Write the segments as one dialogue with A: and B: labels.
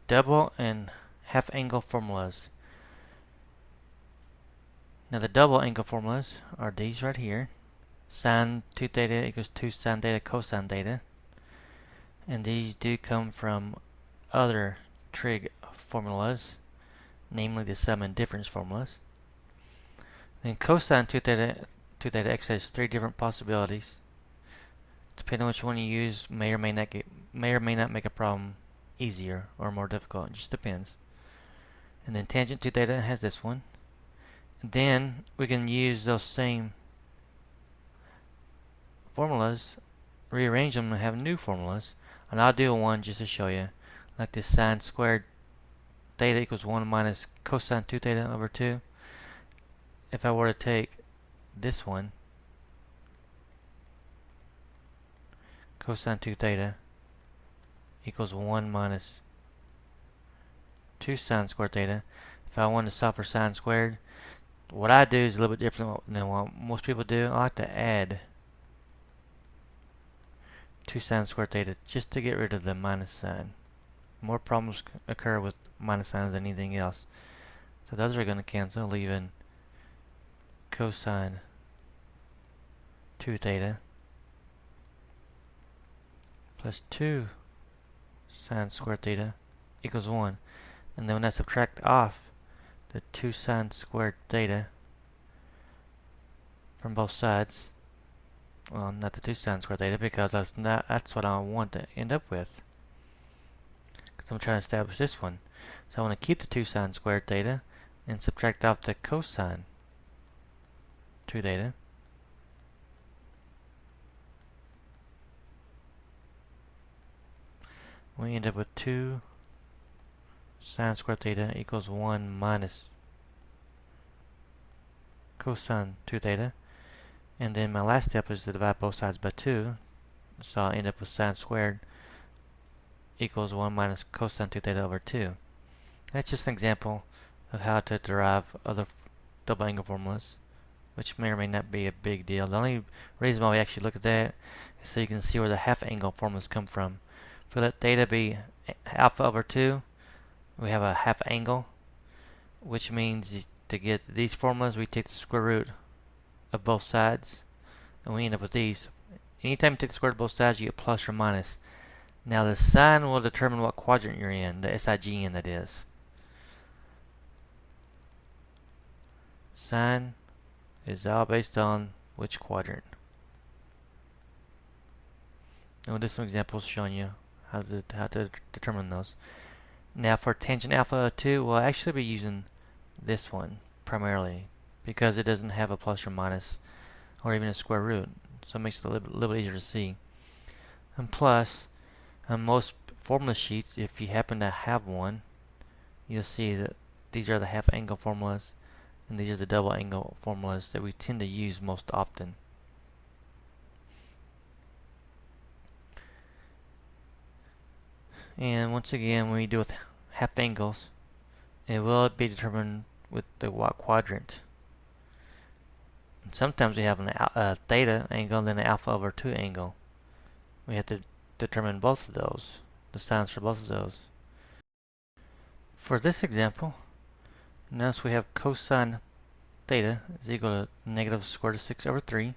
A: double and half angle formulas. Now the double angle formulas are these right here. Sine 2 theta equals 2 sine theta cosine theta. And these do come from other trig formulas, namely the sum and difference formulas. Then cosine 2 theta x has three different possibilities. Depending on which one you use, may or may not make a problem easier or more difficult. It just depends. And then tangent 2 theta has this one. And then we can use those same formulas, rearrange them and have new formulas. And I'll do one just to show you. Like this sine squared theta equals 1 minus cosine 2 theta over 2. If I were to take this one, cosine 2 theta equals 1 minus 2 sine squared theta. If I wanted to solve for sine squared, what I do is a little bit different than what most people do. I like to add 2 sine squared theta just to get rid of the minus sign. More problems occur with minus signs than anything else. So those are going to cancel, leaving cosine 2 theta plus 2 sine squared theta equals 1. And then when I subtract off the 2 sine squared theta from both sides, well, not the 2 sine squared theta, because that's what I want to end up with. Because I'm trying to establish this one. So I want to keep the 2 sine squared theta and subtract off the cosine 2 theta. We end up with 2 sine squared theta equals 1 minus cosine 2 theta. And then my last step is to divide both sides by 2. So I'll end up with sine squared equals 1 minus cosine 2 theta over 2. That's just an example of how to derive other double angle formulas, which may or may not be a big deal. The only reason why we actually look at that is so you can see where the half angle formulas come from. If we let theta be alpha over 2, we have a half angle, which means to get these formulas, we take the square root of both sides, and we end up with these. Anytime you take the square root of both sides, you get plus or minus. Now the sign will determine what quadrant you're in, the SIGN that is. Sign is all based on which quadrant. And we'll do some examples showing you how to determine those. Now for tangent alpha of 2, we'll actually be using this one primarily because it doesn't have a plus or minus or even a square root, so it makes it a little bit easier to see. And plus, on most formula sheets, if you happen to have one, you'll see that these are the half angle formulas and these are the double angle formulas that we tend to use most often. And once again, when we deal with half angles, it will be determined with the what quadrant. And sometimes we have a theta angle and then an alpha over 2 angle. We have to determine both of those, the signs for both of those. For this example, notice we have cosine theta is equal to negative square root of 6 over 3,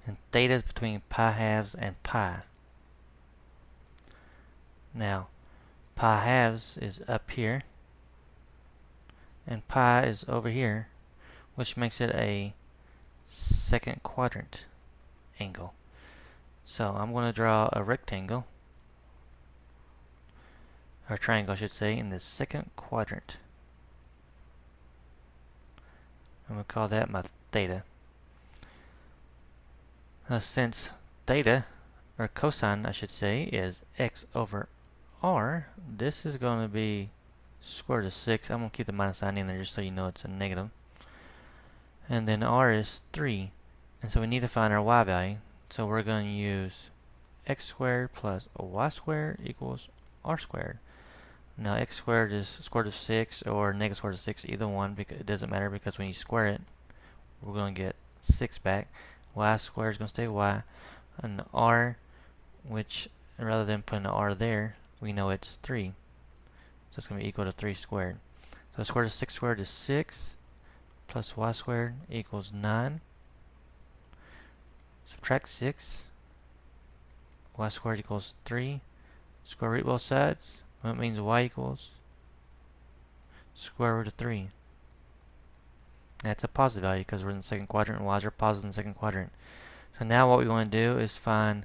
A: and theta is between pi halves and pi. Now, pi halves is up here, and pi is over here, which makes it a second quadrant angle. So I'm going to draw a rectangle, or triangle I should say, in the second quadrant. I'm going to call that my theta. Now since theta, or cosine I should say, is x over r, this is going to be square root of 6. I'm going to keep the minus sign in there just so you know it's a negative. And then r is 3. And so we need to find our y value. So we're going to use x squared plus y squared equals r squared. Now x squared is square root of 6 or negative square root of 6, either one, because it doesn't matter, because when you square it, we're going to get 6 back. Y squared is going to stay y. And r, which rather than putting an r there, we know it's 3. So it's going to be equal to 3 squared. So square root of 6 squared is 6 plus y squared equals 9. Subtract 6. Y squared equals 3. Square root both sides. That means y equals square root of 3. That's a positive value because we're in the second quadrant and y's are positive in the second quadrant. So now what we want to do is find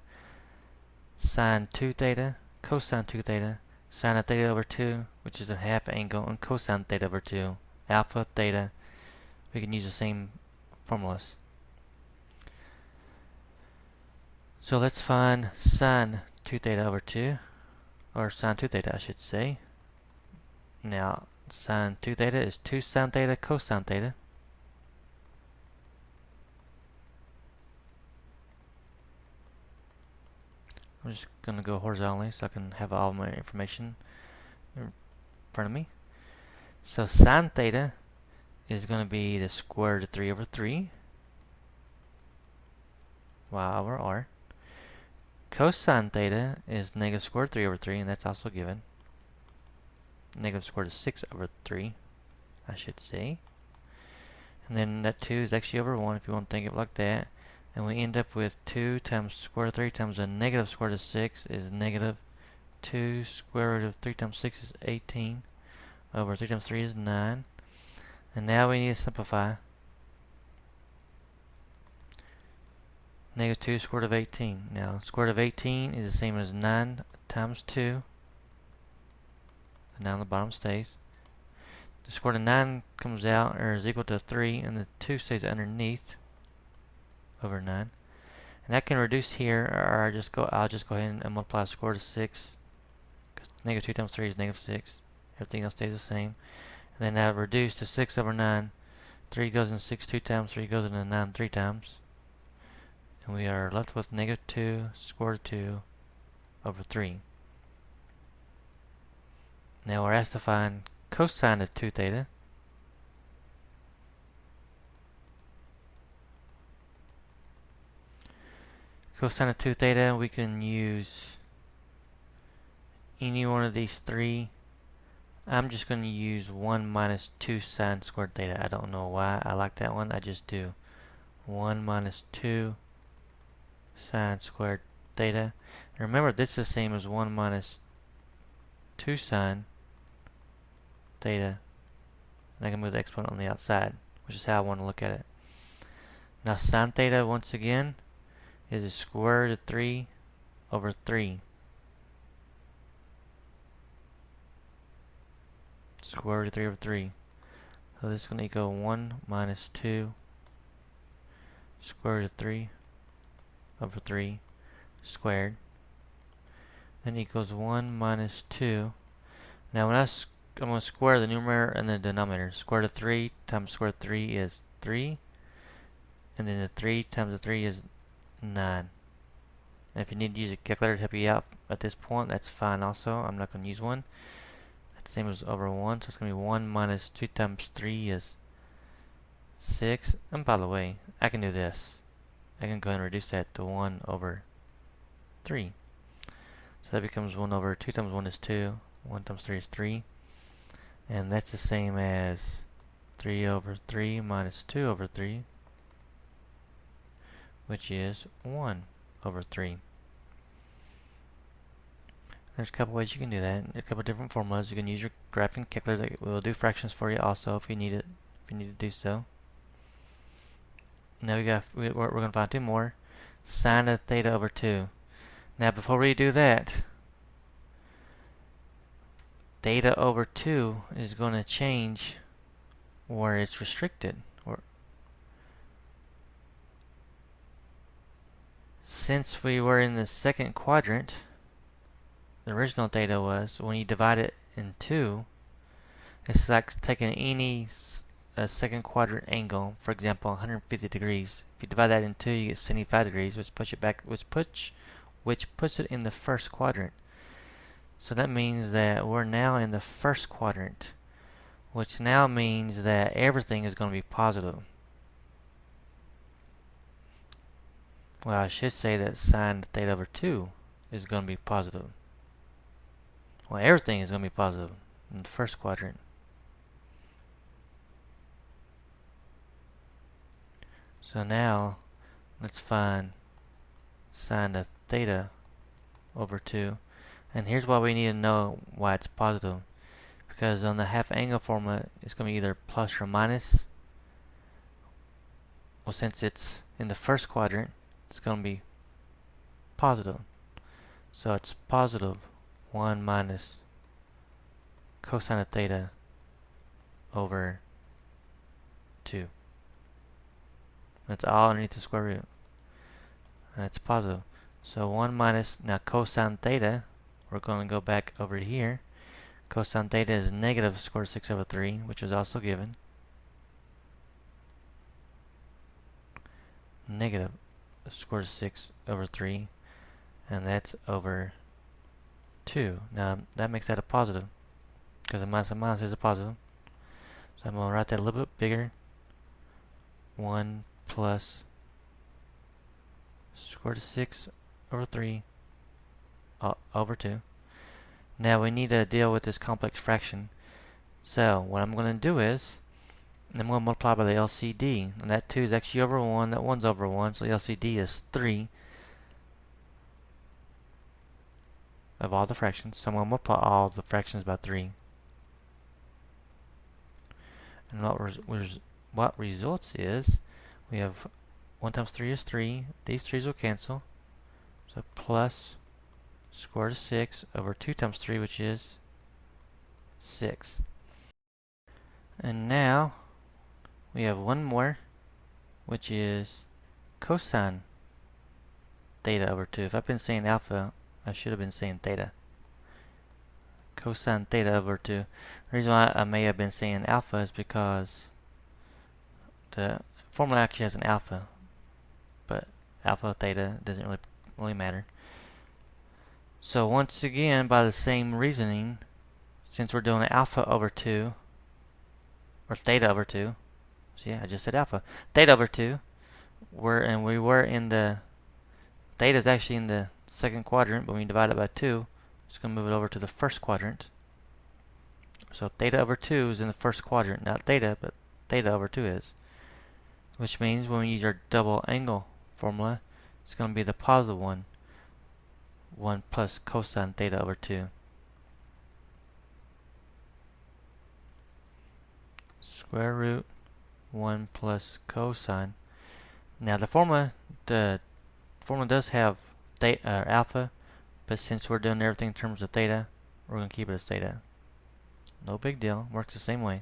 A: sine 2 theta, cosine 2 theta, sine of theta over 2, which is a half angle, and cosine theta over 2, alpha, theta. We can use the same formulas. So let's find sine 2 theta over 2, or sine 2 theta I should say. Now sine 2 theta is 2 sine theta cosine theta. I'm just going to go horizontally so I can have all my information in front of me. So sine theta is going to be the square root of 3 over 3 y over r. Cosine theta is negative square root of 3 over 3, and that's also given. Negative square root of 6 over 3, I should say. And then that 2 is actually over 1 if you want to think of it like that. And we end up with 2 times square root of 3 times a negative square root of 6 is negative 2 square root of 3 times 6 is 18 over 3 times 3 is 9. And now we need to simplify. Negative 2 square root of 18. Now square root of 18 is the same as 9 times 2. And down the bottom stays. The square root of 9 comes out or is equal to 3, and the 2 stays underneath over 9. And that can reduce here, or I'll just go ahead and multiply the square root of 6. Because negative 2 times 3 is negative 6. Everything else stays the same. And then that reduce to 6 over 9. 3 goes in 6 2 times, 3 goes into 9 3 times. And we are left with negative 2 square root of 2 over 3. Now we're asked to find cosine of 2 theta. Cosine of 2 theta, we can use any one of these three. I'm just going to use 1 minus 2 sine squared theta. I don't know why I like that one. I just do. 1 minus 2 sine squared theta. And remember, this is the same as 1 minus 2 sine theta. And I can move the exponent on the outside, which is how I want to look at it. Now sine theta, once again, is the square root of 3 over 3. Square root of 3 over 3. So this is going to equal 1 minus 2 square root of 3 over 3 squared. Then equals 1 minus 2. Now when I'm going to square the numerator and the denominator. Square root of 3 times square root of 3 is 3. And then the 3 times the 3 is 9. And if you need to use a calculator to help you out at this point, that's fine also. I'm not going to use one. That's the same as over 1. So it's going to be 1 minus 2 times 3 is 6. And by the way, I can do this. I can go ahead and reduce that to 1 over 3. So that becomes 1 over 2 times 1 is 2. 1 times 3 is 3. And that's the same as 3 over 3 minus 2 over 3, which is 1 over 3. There's a couple ways you can do that. A couple different formulas. You can use your graphing calculator that will do fractions for you also if you need it. If you need to do so. Now we're going to find two more. Sine of theta over 2. Now before we do that, theta over 2 is going to change where it's restricted. Since we were in the second quadrant, the original theta was, when you divide it in 2, it's like taking any second quadrant angle, for example 150 degrees. If you divide that in 2, you get 75 degrees, which puts it in the first quadrant. So that means that we're now in the first quadrant, which now means that everything is going to be positive. Well, I should say that sine theta over 2 is going to be positive. Well, everything is going to be positive. in the first quadrant. So now let's find sine of theta over 2. And here's why we need to know why it's positive. Because on the half angle formula, it's going to be either plus or minus. Well, since it's in the first quadrant, it's going to be positive. So it's positive 1 minus cosine of theta over 2. That's all underneath the square root. And it's positive. So 1 minus, now cosine theta, we're going to go back over here. Cosine theta is negative square root of 6 over 3, which is also given. Negative square root of 6 over 3, and that's over 2. Now that makes that a positive, because a minus is a positive. So I'm going to write that a little bit bigger. 1 plus square root of 6 over 3 over 2. Now we need to deal with this complex fraction. So what I'm going to do is, I'm going to multiply by the LCD. And that 2 is actually over 1, that 1's over 1, so the LCD is 3 of all the fractions. So I'm going to multiply all the fractions by 3. And what results is, we have 1 times 3 is 3. These 3's will cancel. So plus square root of 6 over 2 times 3, which is 6. And now we have one more, which is cosine theta over 2. If I've been saying alpha, I should have been saying theta. Cosine theta over 2. The reason why I may have been saying alpha is because the formula actually has an alpha, but alpha, theta doesn't really matter. So once again, by the same reasoning, since we're doing alpha over 2, or theta over 2, so yeah, I just said alpha, theta over 2, we were in the, theta is actually in the second quadrant, but when you divide it by 2, it's going to move it over to the first quadrant. So theta over 2 is in the first quadrant, not theta, but theta over 2 is. Which means when we use our double angle formula, it's going to be the positive one. 1 plus cosine theta over 2. Square root 1 plus cosine. Now the formula does have theta, alpha, but since we're doing everything in terms of theta, we're going to keep it as theta. No big deal. Works the same way.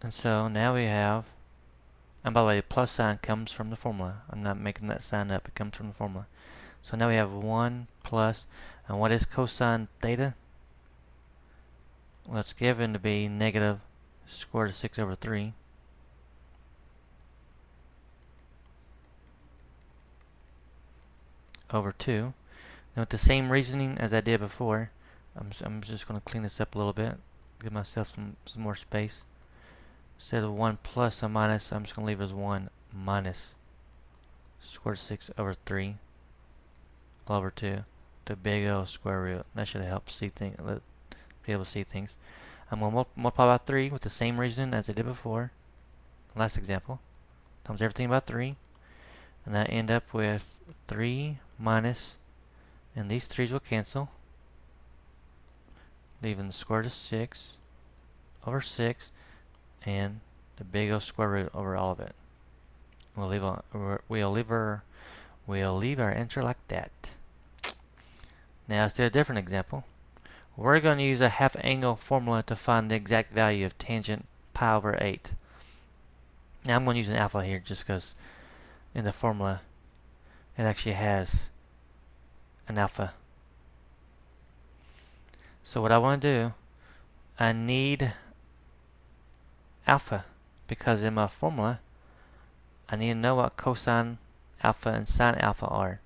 A: And so now we have, and by the way, the plus sign comes from the formula. I'm not making that sign up. It comes from the formula. So now we have 1 plus, and what is cosine theta? Well, it's given to be negative square root of 6 over 3. Over 2. Now with the same reasoning as I did before, I'm just going to clean this up a little bit. Give myself some more space. Instead of 1 plus a minus, I'm just going to leave it as 1 minus square root of 6 over 3 all over 2. The big O square root. That should help be able to see things. I'm going to multiply by 3 with the same reason as I did before. Last example. Times everything by 3. And I end up with 3 minus, and these 3's will cancel, leaving the square root of 6 over 6 and the big O square root over all of it. We'll leave our answer like that. Now let's do a different example. We're going to use a half angle formula to find the exact value of tangent pi over 8. Now I'm going to use an alpha here just because in the formula it actually has an alpha. So what I want to do, I need alpha, because in my formula I need to know what cosine alpha and sine alpha are,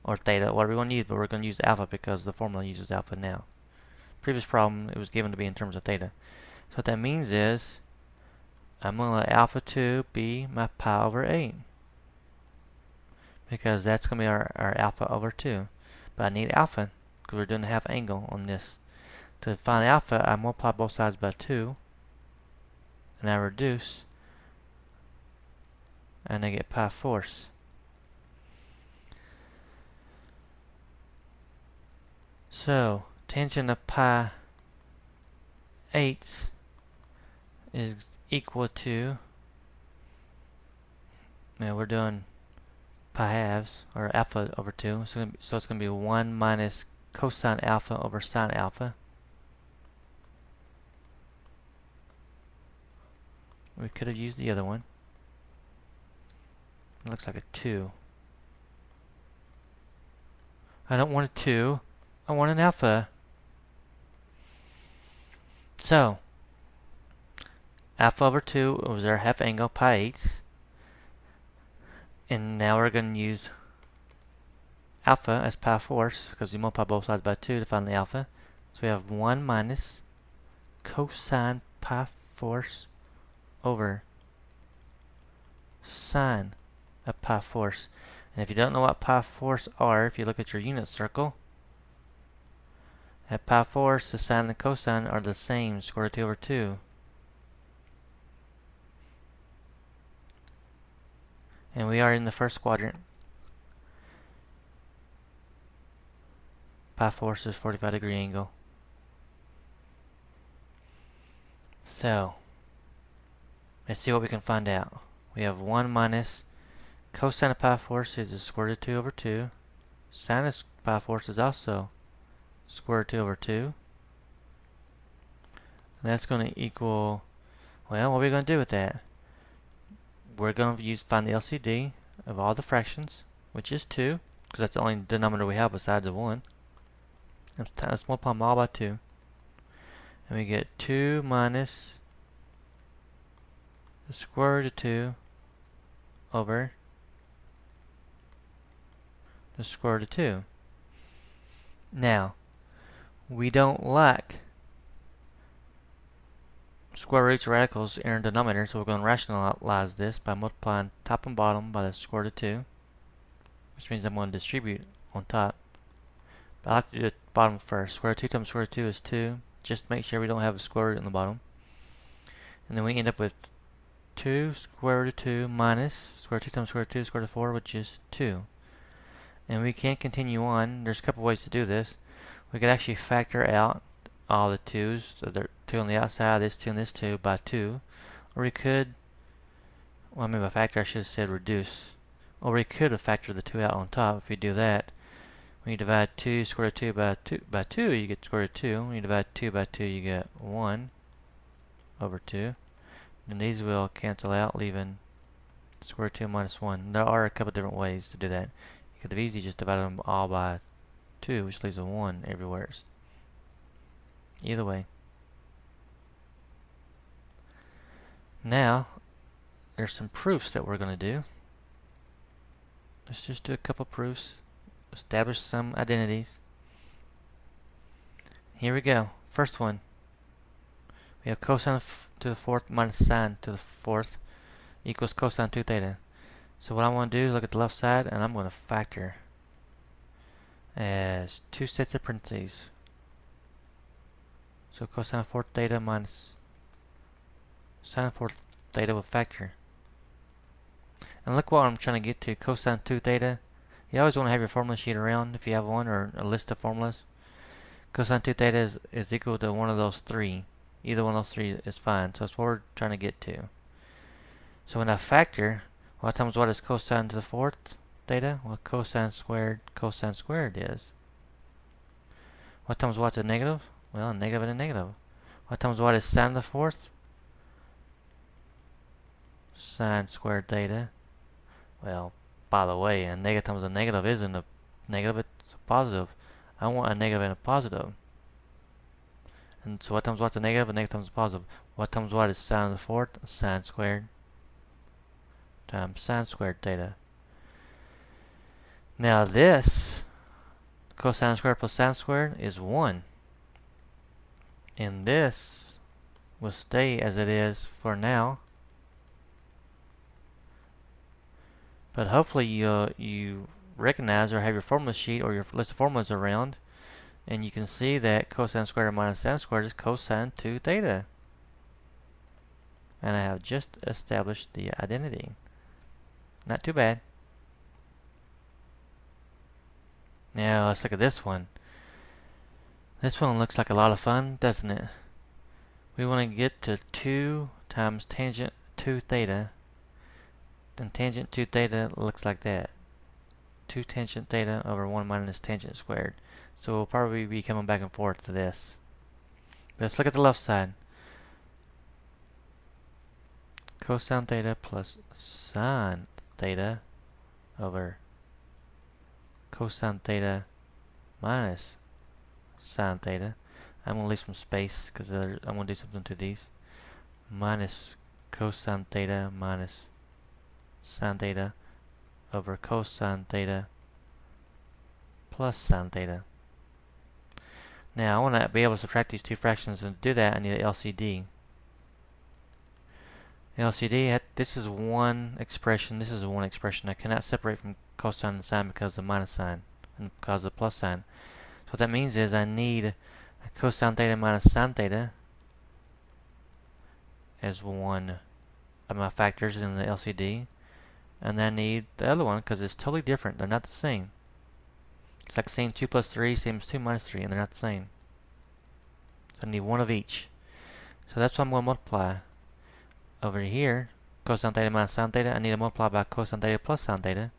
A: or theta, whatever we want to use, but we're going to use alpha because the formula uses alpha now. Previous problem, it was given to be in terms of theta. So what that means is I'm going to let alpha 2 be my pi over 8. because that's going to be our alpha over 2. But I need alpha because we're doing a half angle on this. To find alpha, I multiply both sides by 2, and I reduce, and I get pi fourths. So tangent of pi eighths is equal to, now we're doing pi halves, or alpha over 2, so it's going to be 1 minus cosine alpha over sine alpha. We could have used the other one. It looks like a 2. I don't want a 2. I want an alpha. So, alpha over 2 was our half angle, pi eighths. And now we're going to use alpha as pi fourths, because we multiply both sides by 2 to find the alpha. So we have 1 minus cosine pi fourths over sine of pi fourths. And if you don't know what pi fourths are, if you look at your unit circle, at pi fourths, the sine and the cosine are the same, square root of 2 over 2. And we are in the first quadrant. Pi fourths is 45-degree angle. So, let's see what we can find out. We have 1 minus cosine of pi fourths is the square root of 2 over 2. Sine of pi fourths is also square root of 2 over 2. And that's going to equal, well, what are we going to do with that? We're going to find the LCD of all the fractions, which is 2, because that's the only denominator we have besides the 1. Let's multiply them all by 2. And we get 2 minus the square root of 2 over the square root of 2. Now, we don't like square roots or radicals in our denominator, so we're going to rationalize this by multiplying top and bottom by the square root of 2, which means I'm going to distribute on top. But I like to do the bottom first. Square root of 2 times square root of 2 is 2. Just make sure we don't have a square root in the bottom. And then we end up with 2 square root of 2 minus square root of 2 times square root of 2 square root of 4, which is 2. And we can continue on. There's a couple ways to do this. We could actually factor out all the 2's, so there are 2 on the outside, this 2 and this 2, by 2. Or we could, well, I mean by factor I should have said reduce. Or we could have factored the 2 out on top. If you do that, when you divide 2 square root of 2 by 2, you get square root of 2. When you divide 2 by 2, you get 1 over 2. And these will cancel out, leaving square root of 2 minus 1. There are a couple different ways to do that. You could have easily just divided them all by 2, which leaves a 1 everywhere. Either way. Now, there's some proofs that we're going to do. Let's just do a couple proofs. Establish some identities. Here we go. First one. We have cosine to the fourth minus sine to the fourth equals cosine 2 theta. So what I want to do is look at the left side, and I'm going to factor as 2 sets of parentheses. So cosine 4 theta minus sine 4 theta will factor. And look what I'm trying to get to. Cosine 2 theta. You always want to have your formula sheet around if you have one, or a list of formulas. Cosine 2 theta is equal to one of those 3. Either one of those 3 is fine. So that's what we're trying to get to. So when I factor, what times what is cosine to the 4th theta? Well, cosine squared is. What times what's a negative? Well, a negative and a negative. What times what is sine to the 4th? Sine squared theta. Well, by the way, a negative times a negative isn't a negative, it's a positive. I want a negative and a positive. And so what times what's a negative? A negative times a positive. What times what is sine to the 4th? Sine squared times sine squared theta. Now this cosine squared plus sine squared is 1. And this will stay as it is for now. But hopefully you recognize or have your formula sheet or your list of formulas around, and you can see that cosine squared minus sine squared is cosine 2 theta. And I have just established the identity. Not too bad. Now let's look at this one. This one looks like a lot of fun, doesn't it? We want to get to 2 times tangent 2 theta. And tangent 2 theta looks like that. 2 tangent theta over 1 minus tangent squared. So we'll probably be coming back and forth to this. Let's look at the left side. Cosine theta plus sine theta over cosine theta minus sine theta. I'm going to leave some space because I'm going to do something to these. Minus cosine theta minus sine theta over cosine theta plus sine theta. Now I want to be able to subtract these two fractions, and to do that I need an LCD. LCD, this is one expression, this is one expression. I cannot separate from cosine and sine because of the minus sign and because of the plus sign. So what that means is I need a cosine theta minus sine theta as one of my factors in the LCD. And I need the other one because it's totally different. They're not the same. It's like saying 2 plus 3 same as 2 minus 3, and they're not the same. So I need one of each. So that's what I'm going to multiply. Over here, cosine theta minus sine theta, I need to multiply by cosine theta plus sine theta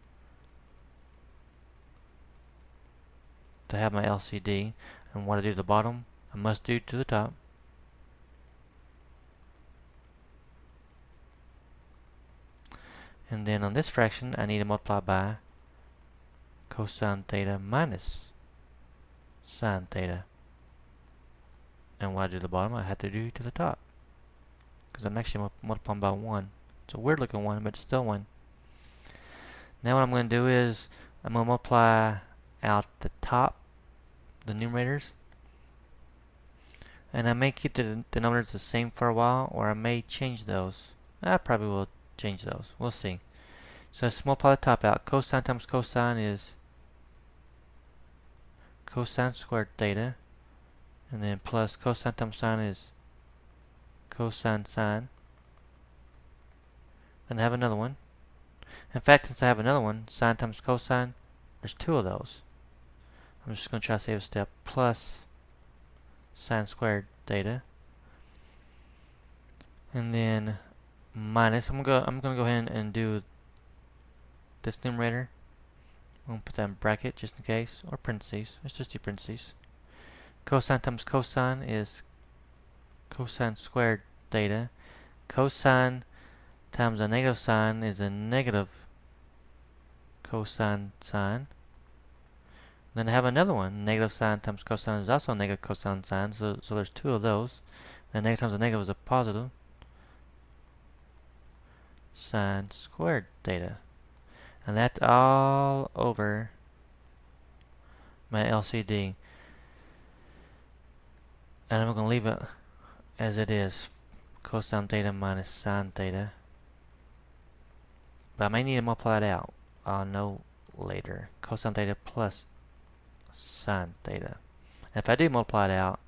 A: to have my LCD. And what I do to the bottom, I must do to the top. And then on this fraction, I need to multiply by cosine theta minus sine theta. And what I do to the bottom, I have to do to the top. Because I'm actually multiplying by 1. It's a weird looking 1, but it's still 1. Now what I'm going to do is, I'm going to multiply out the top, the numerators. And I may keep the denominators the same for a while, or I may change those. I probably will change those. We'll see. So let's multiply the top out. Cosine times cosine is cosine squared theta. And then plus cosine times sine is cosine sine. Then I have another one. In fact, since I have another one, sine times cosine, there's 2 of those. I'm just going to try to save a step. Plus sine squared theta. And then minus, I'm going to go ahead and do this numerator. I'm going to put that in bracket just in case, or parentheses. Let's just do parentheses. Cosine times cosine is cosine squared theta. Cosine times a negative sign is a negative cosine sine. Then I have another one. Negative sine times cosine is also a negative cosine sine. So there's 2 of those. And negative times a negative is a positive sine squared theta. And that's all over my LCD. And I'm going to leave it as it is. Cosine theta minus sine theta. But I may need to multiply it out. I'll know later. Cosine theta plus sine theta. And if I do multiply it out,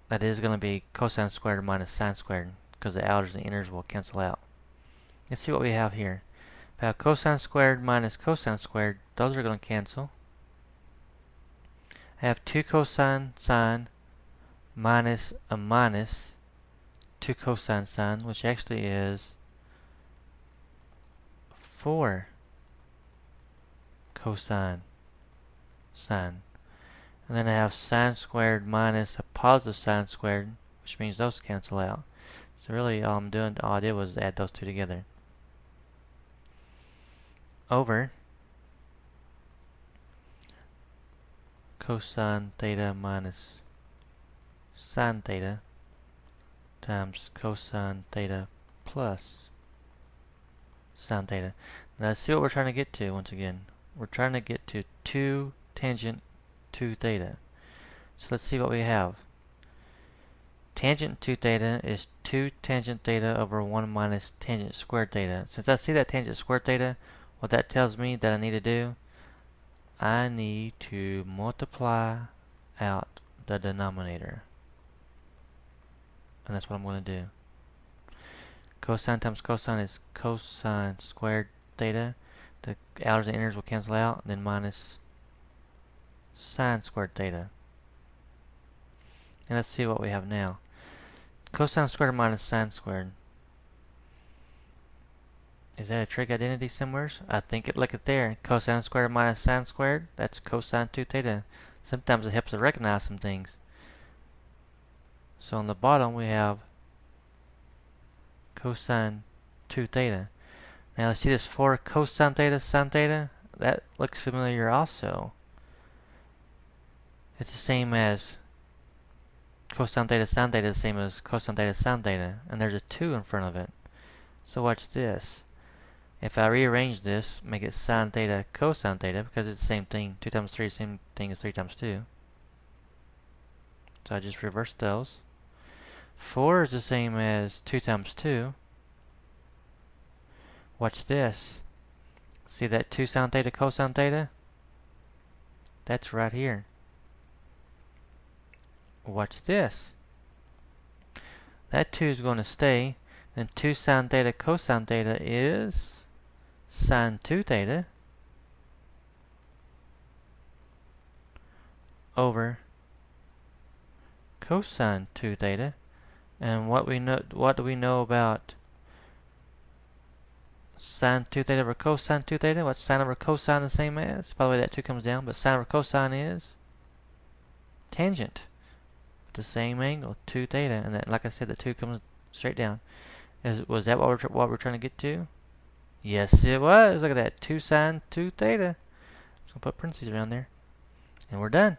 A: that is going to be cosine squared minus sine squared, because the outers and the inners will cancel out. Let's see what we have here. If I have cosine squared minus cosine squared, those are going to cancel. I have 2 cosine sine minus a minus 2 cosine sine, which actually is 4 cosine sine. And then I have sine squared minus a positive sine squared, which means those cancel out. So really all I did was add those 2 together. Over cosine theta minus sine theta times cosine theta plus sine theta. Now let's see what we're trying to get to once again. We're trying to get to 2 tangent 2 theta. So let's see what we have. Tangent 2 theta is 2 tangent theta over 1 minus tangent squared theta. Since I see that tangent squared theta, What that tells me that I need to do, I need to multiply out the denominator. And that's what I'm going to do. Cosine times cosine is cosine squared theta. The outers and inners will cancel out, and then minus sine squared theta. And let's see what we have now. Cosine squared minus sine squared. Is that a trig identity somewhere? I think look at there. Cosine squared minus sine squared. That's cosine 2 theta. Sometimes it helps to recognize some things. So on the bottom we have cosine 2 theta. Now let's see this 4 cosine theta sine theta. That looks familiar also. It's the same as cosine theta sine theta is the same as cosine theta sine theta. And there's a 2 in front of it. So watch this. If I rearrange this, make it sine theta cosine theta, because it's the same thing. 2 times 3 is the same thing as 3 times 2. So I just reverse those. 4 is the same as 2 times 2. Watch this. See that 2 sine theta cosine theta? That's right here. Watch this. That 2 is going to stay. Then 2 sine theta cosine theta is sine 2 theta over cosine 2 theta. And what do we know about sine 2 theta over cosine 2 theta? What's sine over cosine the same as? By the way, that 2 comes down, but sine over cosine is tangent with the same angle, 2 theta. And that, like I said, the 2 comes straight down. Was that what we're trying to get to? Yes, it was. Look at that. 2 sine 2 theta. Just going to put parentheses around there. And we're done.